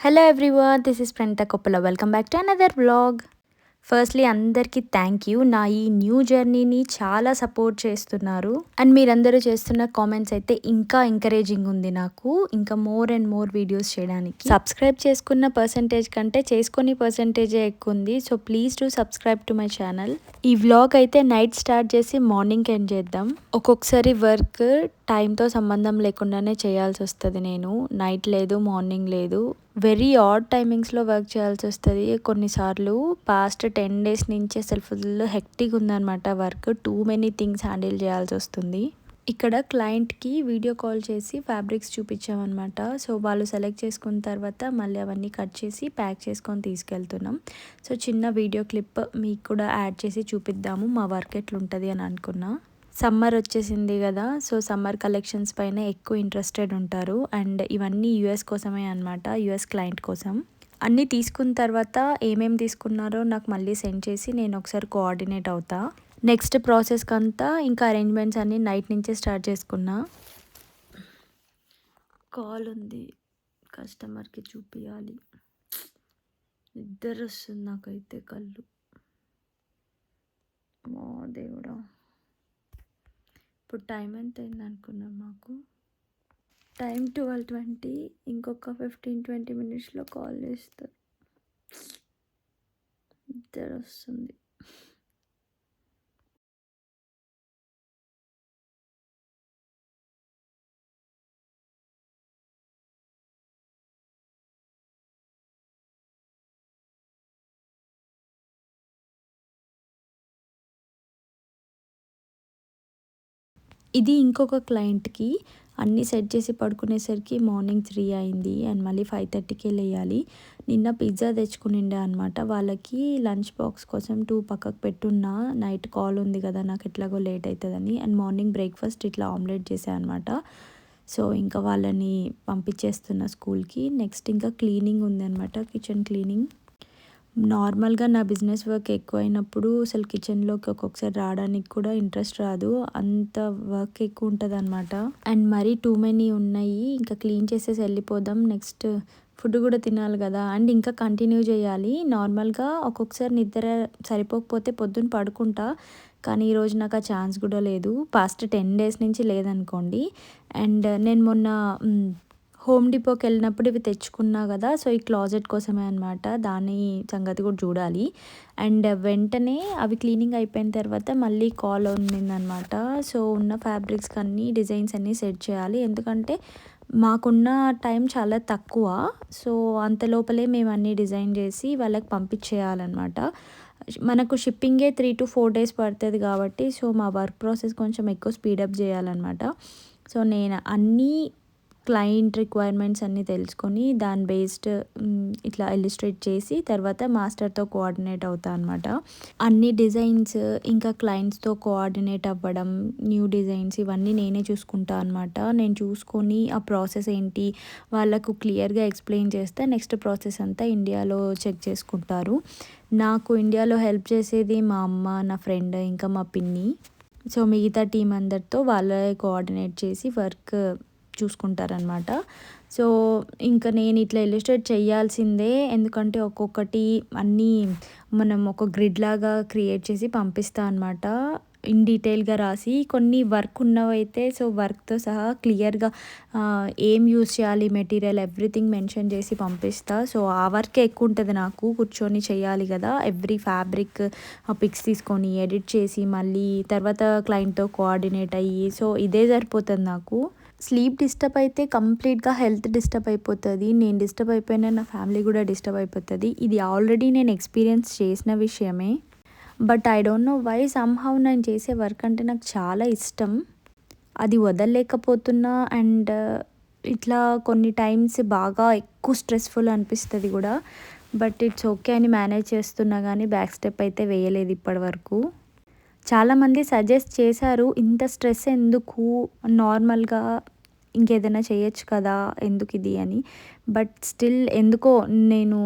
Hello everyone, this is Pranita Koppala. Welcome back to another vlog. Firstly అందరికీ thank you. నా ఈ new జర్నీని చాలా సపోర్ట్ చేస్తున్నారు అండ్ మీరందరూ చేస్తున్న కామెంట్స్ అయితే ఇంకా ఎంకరేజింగ్ ఉంది నాకు ఇంకా మోర్ అండ్ మోర్ వీడియోస్ చేయడానికి. సబ్స్క్రైబ్ చేసుకున్న పర్సంటేజ్ కంటే చేసుకుని పర్సంటేజే ఎక్కువ ఉంది. So please to subscribe to my channel. ఈ వ్లాగ్ అయితే నైట్ స్టార్ట్ చేసి మార్నింగ్ ఎండ్ చేద్దాం. ఒక్కొక్కసారి వర్క్ టైంతో సంబంధం లేకుండానే చేయాల్సి వస్తుంది. నేను నైట్ లేదు, మార్నింగ్ లేదు, వెరీ ఆడ్ టైమింగ్స్లో వర్క్ చేయాల్సి వస్తుంది. కొన్నిసార్లు పాస్ట్ 10 days నుంచి అసలు ఫుల్ హెక్టిక్ ఉందన్నమాట work. Too many things handle చేయాల్సి వస్తుంది. ఇక్కడ క్లయింట్కి వీడియో కాల్ చేసి ఫ్యాబ్రిక్స్ చూపించామన్నమాట. సో వాళ్ళు సెలెక్ట్ చేసుకున్న తర్వాత మళ్ళీ అవన్నీ కట్ చేసి ప్యాక్ చేసుకొని తీసుకెళ్తున్నాం. సో చిన్న వీడియో క్లిప్ మీకు కూడా యాడ్ చేసి చూపిద్దాము మా వర్క్ ఎట్లుంటుంది అని అనుకున్నా. సమ్మర్ వచ్చేసింది కదా, సో సమ్మర్ కలెక్షన్స్ పైన ఎక్కువ ఇంట్రెస్టెడ్ ఉంటారు అండ్ ఇవన్నీ యూఎస్ కోసమే అనమాట, యూఎస్ క్లయింట్ కోసం. అన్నీ తీసుకున్న తర్వాత ఏమేమి తీసుకున్నారో నాకు మళ్ళీ సెండ్ చేసి నేను ఒకసారి కోఆర్డినేట్ అవుతా. నెక్స్ట్ ప్రాసెస్కి అంతా ఇంకా అరేంజ్మెంట్స్ అన్నీ నైట్ నుంచే స్టార్ట్ చేసుకున్నా. కాల్ ఉంది, కస్టమర్కి చూపించాలి. నిద్ర వస్తుంది నాకైతే, కళ్ళు ఓ దేవుడా. ఇప్పుడు టైం ఎంత అయింది అనుకున్నాం, మాకు టైం 12:20. ఇంకొక 15-20 minutesలో కాల్ చేస్తారు. నిద్ర వస్తుంది. ఇది ఇంకొక క్లయింట్కి అన్నీ సెట్ చేసి పడుకునేసరికి మార్నింగ్ 3 అయింది అండ్ మళ్ళీ 5:30కే లేయాలి. నిన్న పిజ్జా తెచ్చుకునిండే అనమాట. వాళ్ళకి లంచ్ బాక్స్ కోసం 2 పక్కకు పెట్టున్నా. నైట్ కాల్ ఉంది కదా, నాకు ఎట్లాగో లేట్ అవుతుందని. అండ్ మార్నింగ్ బ్రేక్ఫాస్ట్ ఇట్లా ఆమ్లెట్ చేసాను అనమాట. సో ఇంకా వాళ్ళని పంపించేస్తున్నా స్కూల్కి. నెక్స్ట్ ఇంకా క్లీనింగ్ ఉందన్నమాట, కిచెన్ క్లీనింగ్. నార్మల్గా నా బిజినెస్ వర్క్ ఎక్కువైనప్పుడు అసలు కిచెన్లోకి ఒక్కొక్కసారి రావడానికి కూడా ఇంట్రెస్ట్ రాదు, అంత వర్క్ ఎక్కువ ఉంటుంది అనమాట. అండ్ మరీ టూ మెనీ ఉన్నాయి. ఇంకా క్లీన్ చేసేసి వెళ్ళిపోదాం. నెక్స్ట్ ఫుడ్ కూడా తినాలి కదా అండ్ ఇంకా కంటిన్యూ చేయాలి. నార్మల్గా ఒక్కొక్కసారి నిద్ర సరిపోకపోతే పొద్దున్న పడుకుంటా, కానీ ఈరోజు నాకు ఆ ఛాన్స్ కూడా లేదు. పాస్ట్ 10 days నుంచి లేదనుకోండి. అండ్ నేను మొన్న హోమ్ డిపోకి వెళ్ళినప్పుడు ఇవి తెచ్చుకున్నా కదా, సో ఈ క్లాజెట్ కోసమే అనమాట. దాని సంగతి కూడా చూడాలి. అండ్ వెంటనే అవి క్లీనింగ్ అయిపోయిన తర్వాత మళ్ళీ కాల్ ఉండిందనమాట. సో ఉన్న ఫ్యాబ్రిక్స్కి అన్నీ డిజైన్స్ అన్నీ సెట్ చేయాలి, ఎందుకంటే మాకున్న టైం చాలా తక్కువ. సో అంత లోపలే మేము అన్నీ డిజైన్ చేసి వాళ్ళకి పంపించేయాలన్నమాట. మనకు షిప్పింగే 3 to 4 days పడుతుంది కాబట్టి సో మా వర్క్ ప్రాసెస్ కొంచెం ఎక్కువ స్పీడప్ చేయాలన్నమాట. సో నేను అన్నీ క్లయింట్ రిక్వైర్మెంట్స్ అన్నీ తెలుసుకొని దాని బేస్డ్ ఇట్లా ఇల్లుస్ట్రేట్ చేసి తర్వాత మాస్టర్తో కోఆర్డినేట్ అవుతా అనమాట. అన్ని డిజైన్స్ ఇంకా క్లయింట్స్తో కోఆర్డినేట్ అవ్వడం, న్యూ డిజైన్స్ ఇవన్నీ నేనే చూసుకుంటా అనమాట. నేను చూసుకొని ఆ ప్రాసెస్ ఏంటి వాళ్ళకు క్లియర్గా ఎక్స్ప్లెయిన్ చేస్తే నెక్స్ట్ ప్రాసెస్ అంతా ఇండియాలో చెక్ చేసుకుంటారు. నాకు ఇండియాలో హెల్ప్ చేసేది మా అమ్మ, నా ఫ్రెండ్, ఇంకా మా పిన్ని. సో మిగతా టీం అందరితో వాళ్ళే కోఆర్డినేట్ చేసి వర్క్ చూసుకుంటారనమాట. సో ఇంకా నేను ఇట్లా ఇల్లుస్ట్రేట్ చేయాల్సిందే, ఎందుకంటే ఒక్కొక్కటి అన్నీ మనం ఒక గ్రిడ్ లాగా క్రియేట్ చేసి పంపిస్తా అనమాట. ఇన్ డీటెయిల్గా రాసి కొన్ని వర్క్ ఉన్నవైతే సో వర్క్తో సహా క్లియర్గా ఏం యూస్ చేయాలి, మెటీరియల్ ఎవ్రీథింగ్ మెన్షన్ చేసి పంపిస్తా. సో ఆ వర్కే ఎక్కువ ఉంటుంది నాకు, కూర్చొని చేయాలి కదా. ఎవ్రీ ఫ్యాబ్రిక్ పిక్స్ తీసుకొని ఎడిట్ చేసి మళ్ళీ తర్వాత క్లయింట్తో కోఆర్డినేట్ అయ్యి సో ఇదే సరిపోతుంది నాకు. స్లీప్ డిస్టర్బ్ అయితే కంప్లీట్గా హెల్త్ డిస్టర్బ్ అయిపోతుంది. నేను డిస్టర్బ్ అయిపోయినా నా ఫ్యామిలీ కూడా డిస్టర్బ్ అయిపోతుంది. ఇది ఆల్రెడీ నేను ఎక్స్పీరియన్స్ చేసిన విషయమే. But I don't know why somehow నేను చేసే వర్క్ అంటే నాకు చాలా ఇష్టం, అది వదలలేకపోతున్నా. అండ్ ఇట్లా కొన్ని టైమ్స్ బాగా ఎక్కువ స్ట్రెస్ఫుల్ అనిపిస్తుంది కూడా. బట్ ఇట్స్ ఓకే అని మేనేజ్ చేస్తున్నా, కానీ బ్యాక్ స్టెప్ అయితే వేయలేదు ఇప్పటి వరకు. చాలామంది సజెస్ట్ చేశారు, ఇంత స్ట్రెస్ ఎందుకు, నార్మల్గా ఇంకేదైనా చేయొచ్చు కదా, ఎందుకు ఇది అని. బట్ స్టిల్ ఎందుకో నేను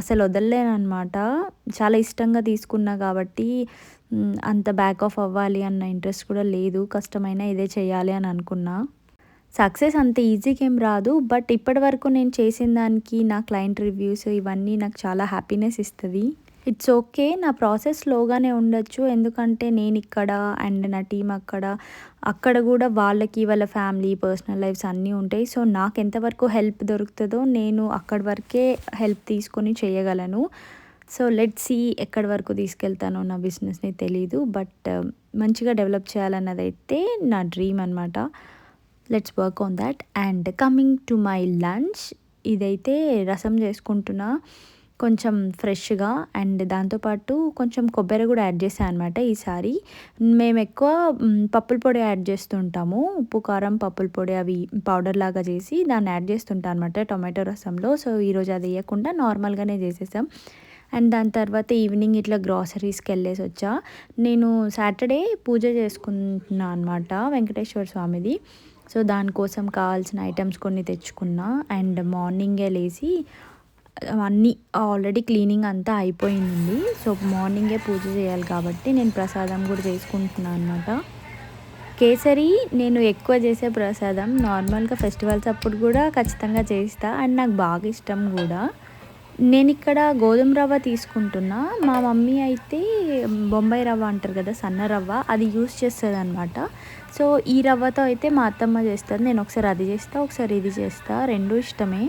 అసలు వదలలేను అనమాట. చాలా ఇష్టంగా తీసుకున్నా కాబట్టి అంత బ్యాక్ ఆఫ్ అవ్వాలి అన్న ఇంట్రెస్ట్ కూడా లేదు. కష్టమైనా ఇదే చేయాలి అని అనుకున్నా. సక్సెస్ అంత ఈజీగా ఏం రాదు. బట్ ఇప్పటివరకు నేను చేసిన దానికి నా క్లయింట్ రివ్యూస్ ఇవన్నీ నాకు చాలా హ్యాపీనెస్ ఇస్తది. It's okay. నా ప్రాసెస్ స్లోగానే ఉండొచ్చు. ఎందుకంటే నేనిక్కడ అండ్ నా టీమ్ అక్కడ. అక్కడ గూడా వాళ్ళకి వాళ్ళ ఫ్యామిలీ, పర్సనల్ లైఫ్స్ అన్నీ ఉంటాయి. సో, నాకెంతవరకు హెల్ప్ దొరుకుతదో నేను అక్కడి వరకే హెల్ప్ తీసుకొని చేయగలను. సో, లెట్స్ సీ ఎక్కడి వరకు తీసుకెళ్తానో నా బిజినెస్‌ని తెలీదు. బట్ మంచిగా డెవలప్ చేయాలన్నదైతే నా డ్రీమ్ అనమాట. Let's work on that. And coming to my lunch, ఇదైతే రసం చేసుకుంటున్నా కొంచెం ఫ్రెష్‌గా. అండ్ దాంతోపాటు కొంచెం కొబ్బరి కూడా యాడ్ చేశా అనమాట ఈసారి. మేము ఎక్కువ పప్పుల పొడి యాడ్ చేస్తుంటాము. ఉప్పు, కారం, పప్పుల పొడి అవి పౌడర్ లాగా చేసి దాన్ని యాడ్ చేస్తుంటా అనమాట టొమాటో రసంలో. సో, ఈరోజు అది వేయకుండా నార్మల్‌గానే చేసేసాం. అండ్ దాని తర్వాత ఈవినింగ్ ఇట్లా గ్రాసరీస్‌కి వెళ్ళేసి వచ్చా. నేను సాటర్డే పూజ చేసుకుంటున్నా అనమాట వెంకటేశ్వర స్వామిది. సో, దానికోసం కావాల్సిన ఐటమ్స్ కొన్ని తెచ్చుకున్నా. అండ్ మార్నింగే లేసి అన్నీ ఆల్రెడీ క్లీనింగ్ అంతా అయిపోయింది. సో, మార్నింగే పూజ చేయాలి కాబట్టి నేను ప్రసాదం కూడా చేసుకుంటున్నాను అనమాట. కేసరి నేను ఎక్కువ చేసే ప్రసాదం. నార్మల్‌గా ఫెస్టివల్స్ అప్పుడు కూడా ఖచ్చితంగా చేస్తా. అండ్ నాకు బాగా ఇష్టం కూడా. నేనిక్కడ గోధుమ రవ్వ తీసుకుంటున్నా. మా మమ్మీ అయితే బొంబాయి రవ్వ అంటారు కదా, సన్న రవ్వ, అది యూస్ చేస్తదనమాట. సో, ఈ రవ్వతో అయితే మా అత్తమ్మ చేస్తది. నేను ఒకసారి అది చేస్తా, ఒకసారి ఇది చేస్తా. 2 ఇష్టమే.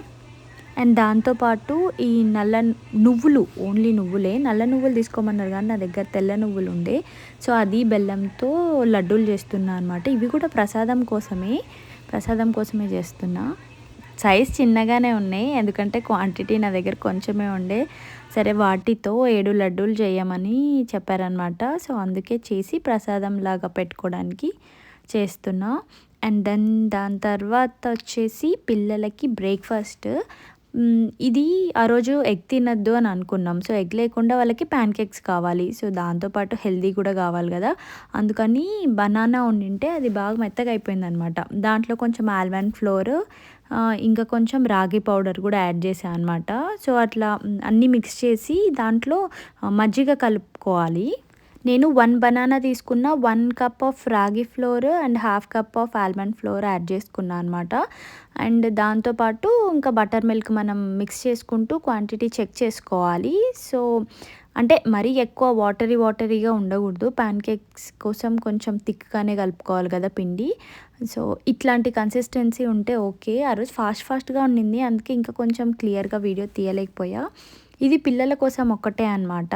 అండ్ దాంతోపాటు ఈ నల్ల నువ్వులు, ఓన్లీ నువ్వులే, నల్ల నువ్వులు తీసుకోమన్నారు కానీ నా దగ్గర తెల్ల నువ్వులు ఉండే. సో, అది బెల్లంతో లడ్డూలు చేస్తున్నా అనమాట. ఇవి కూడా ప్రసాదం కోసమే చేస్తున్నా. సైజ్ చిన్నగానే ఉన్నాయి, ఎందుకంటే క్వాంటిటీ నా దగ్గర కొంచెమే ఉండే. సరే, వాటితో 7 లడ్డూలు చేయమని చెప్పారనమాట. సో, అందుకే చేసి ప్రసాదం లాగా పెట్టుకోవడానికి చేస్తున్నా. అండ్ దాని తర్వాత వచ్చేసి పిల్లలకి బ్రేక్ఫాస్ట్. ఇది ఆ రోజు ఎగ్ తినొద్దు అని అనుకున్నాం. సో, ఎగ్ లేకుండా వాళ్ళకి ప్యాన్ కేక్స్ కావాలి. సో, దాంతోపాటు హెల్తీ కూడా కావాలి కదా, అందుకని బనానా ఉండింటే అది బాగా మెత్తగా అయిపోయిందనమాట. దాంట్లో కొంచెం ఆల్మండ్ ఫ్లోర్, ఇంకా కొంచెం రాగి పౌడర్ కూడా యాడ్ చేశాను అనమాట. సో, అట్లా అన్నీ మిక్స్ చేసి దాంట్లో మజ్జిగ కలుపుకోవాలి. నేను 1 బనానా తీసుకున్న, 1 కప్ ఆఫ్ రాగి floor and half cup of almond floor add చేసుకున్నా అనమాట. అండ్ దాంతోపాటు ఇంకా బటర్ మిల్క్ మనం మిక్స్ చేసుకుంటూ క్వాంటిటీ చెక్ చేసుకోవాలి. సో, అంటే మరీ ఎక్కువ వాటరీగా ఉండకూడదు. ప్యాన్ కేక్స్ కోసం కొంచెం థిక్గానే కలుపుకోవాలి కదా పిండి. సో, ఇట్లాంటి కన్సిస్టెన్సీ ఉంటే ఓకే. ఆ రోజు ఫాస్ట్గా ఉండింది, అందుకే ఇంకా కొంచెం క్లియర్గా వీడియో తీయలేకపోయా. ఇది పిల్లల కోసం ఒక్కటే అనమాట.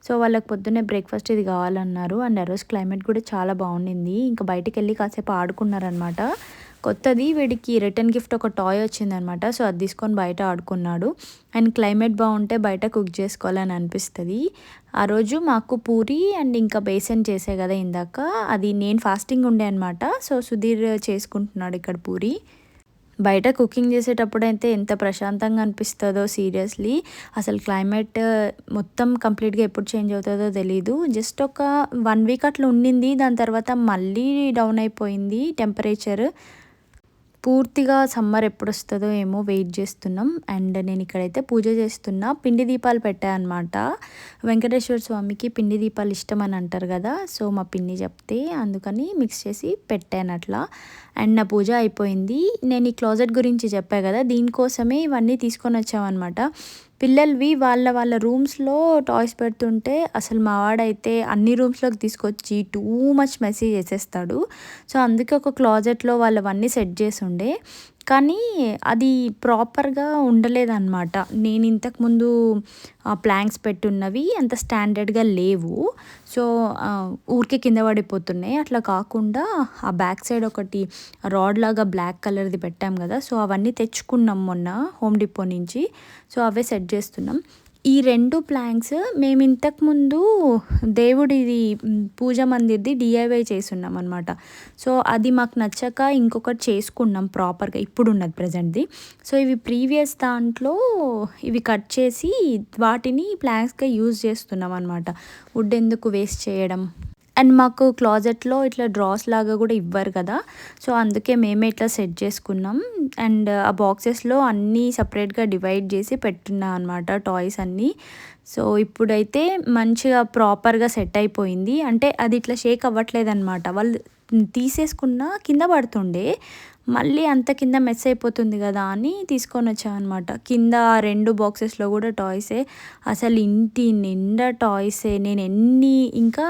సో, వాళ్ళకి పొద్దున్నే బ్రేక్ఫాస్ట్ ఇది కావాలన్నారు. అండ్ ఆ రోజు క్లైమేట్ కూడా చాలా బాగుండింది. ఇంకా బయటికి వెళ్ళి కాసేపు ఆడుకున్నారనమాట. కొత్తది వీడికి రిటర్న్ గిఫ్ట్ ఒక టాయ్ వచ్చిందనమాట. సో, అది తీసుకొని బయట ఆడుకున్నాడు. అండ్ క్లైమేట్ బాగుంటే బయట కుక్ చేసుకోవాలని అనిపిస్తుంది. ఆ రోజు మాకు పూరి అండ్ ఇంకా బేసన్ చేసే కదా ఇందాక, అది నేను ఫాస్టింగ్ ఉండే అనమాట. సో, సుధీర్ చేసుకుంటున్నాడు ఇక్కడ పూరి. బయట కుకింగ్ చేసేటప్పుడైతే ఎంత ప్రశాంతంగా అనిపిస్తుందో సీరియస్లీ. అసలు క్లైమేట్ మొత్తం కంప్లీట్గా ఎప్పుడు చేంజ్ అవుతుందో తెలీదు. జస్ట్ ఒక 1 వీక్ అట్లా ఉండింది, దాని తర్వాత మళ్ళీ డౌన్ అయిపోయింది టెంపరేచర్. పూర్తిగా సమ్మర్ ఎప్పుడు వస్తుందో ఏమో వెయిట్ చేస్తున్నాం. అండ్ నేను ఇక్కడైతే పూజ చేస్తున్నా. పిండి దీపాలు పెట్టా అనమాట. వెంకటేశ్వర స్వామికి పిండి దీపాలు ఇష్టం అని అంటారు కదా. సో, మా పిన్ని చెప్తే అందుకని మిక్స్ చేసి పెట్టాను అట్లా. అండ్ నా పూజ అయిపోయింది. నేను ఈ క్లోజెట్ గురించి చెప్పా కదా, దీనికోసమే ఇవన్నీ తీసుకొని వచ్చామన్నమాట. పిల్లలవి వాళ్ళ రూమ్స్లో టాయ్స్ పెడుతుంటే అసలు మా వాడైతే అన్ని రూమ్స్లోకి తీసుకొచ్చి టూ మచ్ మెసేజ్ చేసేస్తాడు. సో, అందుకే ఒక క్లాజెట్లో వాళ్ళవన్నీ సెట్ చేసి ఉండే, కానీ అది ప్రాపర్గా ఉండలేదన్నమాట. నేను ఇంతకుముందు ప్లాంక్స్ పెట్టున్నవి అంత స్టాండర్డ్గా లేవు. సో, ఊరికే కింద పడిపోతున్నాయి. అట్లా కాకుండా ఆ బ్యాక్ సైడ్ ఒకటి రాడ్ లాగా బ్లాక్ కలర్ది పెట్టాం కదా. సో, అవన్నీ తెచ్చుకున్నాం మొన్న హోమ్ డిపో నుంచి. సో, అవే సెట్ చేస్తున్నాం. ఈ 2 ప్లాంక్స్ మేము ఇంతకుముందు దేవుడిది పూజ మందిర్ది DIY చేసున్నాం అనమాట. సో, అది మాకు నచ్చక ఇంకొకటి చేసుకున్నాం ప్రాపర్గా ఇప్పుడున్నది ప్రజెంట్ది. సో, ఇవి ప్రీవియస్ దాంట్లో ఇవి కట్ చేసి వాటిని ప్లాంక్స్గా యూజ్ చేస్తున్నాం అనమాట. వుడ్ ఎందుకు వేస్ట్ చేయడం. అండ్ మాకు క్లాజెట్లో ఇట్లా డ్రాస్ లాగా కూడా ఇవ్వరు కదా. సో, అందుకే మేమే ఇట్లా సెట్ చేసుకున్నాం. అండ్ ఆ బాక్సెస్లో అన్నీ సపరేట్గా డివైడ్ చేసి పెట్టున్నా అనమాట టాయ్స్ అన్నీ. సో, ఇప్పుడైతే మంచిగా ప్రాపర్గా సెట్ అయిపోయింది. అంటే అది ఇట్లా షేక్ అవ్వట్లేదు అనమాట. వాళ్ళు తీసేసుకున్న కింద పడుతుండే, మళ్ళీ అంత కింద మెస్ అయిపోతుంది కదా అని తీసుకొని వచ్చాను అనమాట. కింద 2 బాక్సెస్లో కూడా టాయ్సే. అసలు ఇంటి నిండా టాయ్సే. నేను ఇంకా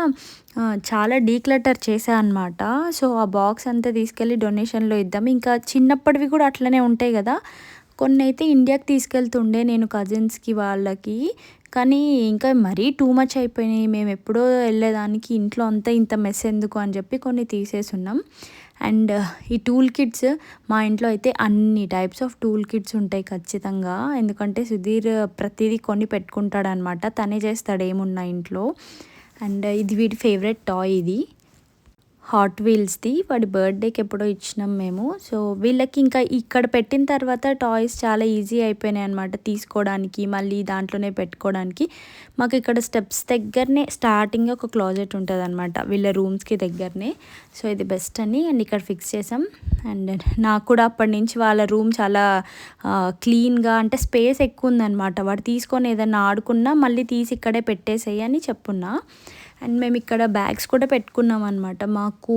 చాలా డీక్లటర్ చేశా అనమాట. సో ఆ బాక్స్ అంతా తీసుకెళ్ళి డొనేషన్లో ఇద్దాం. ఇంకా చిన్నప్పటివి కూడా అట్లనే ఉంటాయి కదా, కొన్ని అయితే ఇండియాకి తీసుకెళ్తుండే నేను కజిన్స్కి వాళ్ళకి. కానీ ఇంకా మరీ టూ మచ్ అయిపోయినాయి. మేము ఎప్పుడో వెళ్ళేదానికి ఇంట్లో అంతా ఇంత మెస్ ఎందుకు అని చెప్పి కొన్ని తీసేసున్నాం. అండ్ ఈ టూల్ కిట్స్, మా ఇంట్లో అయితే అన్ని టైప్స్ ఆఫ్ టూల్ కిట్స్ ఉంటాయి ఖచ్చితంగా. ఎందుకంటే సుధీర్ ప్రతిదీ కొని పెట్టుకుంటాడనమాట, తనే చేస్తాడు ఏమున్నా ఇంట్లో. అండ్ ఇది వీడి ఫేవరెట్ టాయ్, ఇది హాట్ వీల్స్ది. వాడి బర్త్డేకి ఎప్పుడో ఇచ్చినాం మేము. సో వీళ్ళకి ఇంకా ఇక్కడ పెట్టిన తర్వాత టాయ్స్ చాలా ఈజీ అయిపోయినాయి అనమాట తీసుకోవడానికి, మళ్ళీ దాంట్లోనే పెట్టుకోవడానికి. మాకు ఇక్కడ స్టెప్స్ దగ్గరనే స్టార్టింగ్ ఒక క్లాజెట్ ఉంటుంది అనమాట వీళ్ళ రూమ్స్కి దగ్గరనే. సో ఇది బెస్ట్ అని అండ్ ఇక్కడ ఫిక్స్ చేసాం. అండ్ నాకు కూడా అప్పటి నుంచి వాళ్ళ రూమ్ చాలా క్లీన్గా, అంటే స్పేస్ ఎక్కువ ఉందన్నమాట. వాడు తీసుకొని ఏదైనా ఆడుకున్నా మళ్ళీ తీసి ఇక్కడే పెట్టేసేయి అని చెప్పున్నా. అండ్ మేము ఇక్కడ బ్యాగ్స్ కూడా పెట్టుకున్నాం అనమాట. మాకు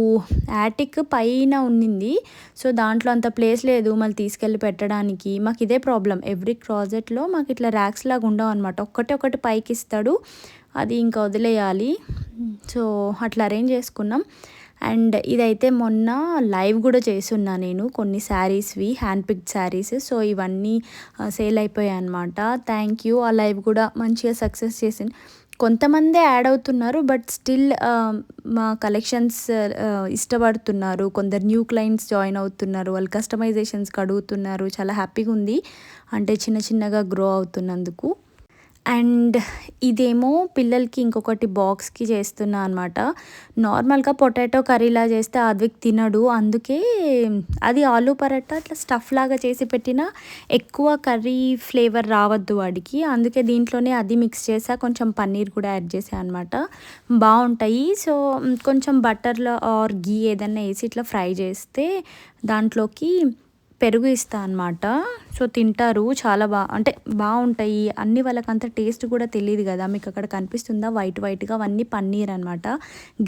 యాటిక్ పైన ఉండింది, సో దాంట్లో అంత ప్లేస్ లేదు మళ్ళీ తీసుకెళ్ళి పెట్టడానికి. మాకు ఇదే ప్రాబ్లం, ఎవ్రీ క్లాజెట్లో మాకు ఇట్లా ర్యాక్స్ లాగా ఉండవు అనమాట. ఒకటి పైకి ఇస్తాడు, అది ఇంకా వదిలేయాలి. సో అట్లా అరేంజ్ చేసుకున్నాం. అండ్ ఇదైతే మొన్న లైవ్ కూడా చేసున్నా నేను, కొన్ని శారీస్వి, హ్యాండ్ పిక్డ్ శారీస్. సో ఇవన్నీ సేల్ అయిపోయాయి అనమాట. Thank you. ఆ లైవ్ కూడా మంచిగా సక్సెస్ చేసింది. కొంతమందే యాడ్ అవుతున్నారు, బట్ స్టిల్ మా కలెక్షన్స్ ఇష్టపడుతున్నారు. కొందరు న్యూ క్లయింట్స్ జాయిన్ అవుతున్నారు, వాళ్ళు కస్టమైజేషన్స్కి అడుగుతున్నారు. చాలా హ్యాపీగా ఉంది, అంటే చిన్నగా గ్రో అవుతున్నందుకు. అండ్ ఇదేమో పిల్లలకి ఇంకొకటి బాక్స్కి చేస్తున్నా అనమాట. నార్మల్గా పొటాటో కర్రీలా చేస్తే అద్విక్ తినడు, అందుకే అది ఆలూ పరాటా అట్లా స్టఫ్ లాగా చేసి పెట్టినా ఎక్కువ కర్రీ ఫ్లేవర్ రావద్దు వాడికి, అందుకే దీంట్లోనే అది మిక్స్ చేసా, కొంచెం పన్నీర్ కూడా యాడ్ చేసా అనమాట. బాగుంటాయి. సో కొంచెం బటర్లో ఆర్ గీ ఏదన్నా వేసి ఇట్లా ఫ్రై చేస్తే దాంట్లోకి పెరుగు ఇస్తా అనమాట. సో తింటారు, చాలా అంటే బాగుంటాయి అన్నీ. వాళ్ళకి అంత టేస్ట్ కూడా తెలియదు కదా, మీకు అక్కడ కనిపిస్తుందా వైట్గా, అవన్నీ పన్నీర్ అనమాట.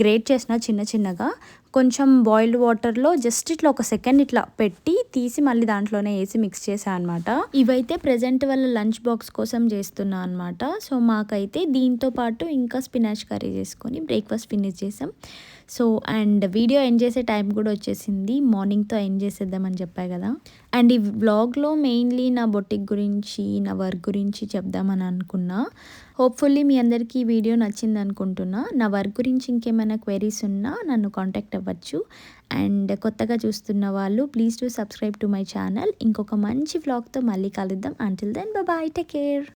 గ్రేట్ చేసిన చిన్నగా, కొంచెం బాయిల్డ్ వాటర్లో జస్ట్ ఇట్లా ఒక సెకండ్ ఇట్లా పెట్టి తీసి మళ్ళీ దాంట్లోనే వేసి మిక్స్ చేశాను అనమాట. ఇవైతే ప్రజెంట్ వాళ్ళ లంచ్ బాక్స్ కోసం చేస్తున్నా అనమాట. సో మాకైతే దీంతో పాటు ఇంకా స్పినాచ్ కర్రీ చేసుకొని బ్రేక్ఫాస్ట్ ఫినిష్ చేసాం. సో అండ్ వీడియో ఎండ్ చేసే టైం కూడా వచ్చేసింది, మార్నింగ్తో ఎండ్ చేసేద్దామని చెప్పా కదా. అండ్ ఈ వ్లాగ్లో మెయిన్లీ నా బొటిక్ గురించి, నా వర్క్ గురించి చెప్దామని అనుకున్నా. హోప్ఫుల్లీ మీ అందరికీ ఈ వీడియో నచ్చింది అనుకుంటున్నా. నా వర్క్ గురించి ఇంకేమైనా క్వైరీస్ ఉన్నా నన్ను కాంటాక్ట్ అవ్వచ్చు. అండ్ కొత్తగా చూస్తున్న వాళ్ళు please to subscribe to my channel. ఇంకొక మంచి వ్లాగ్తో మళ్ళీ కలుద్దాం. Until then bye, take care.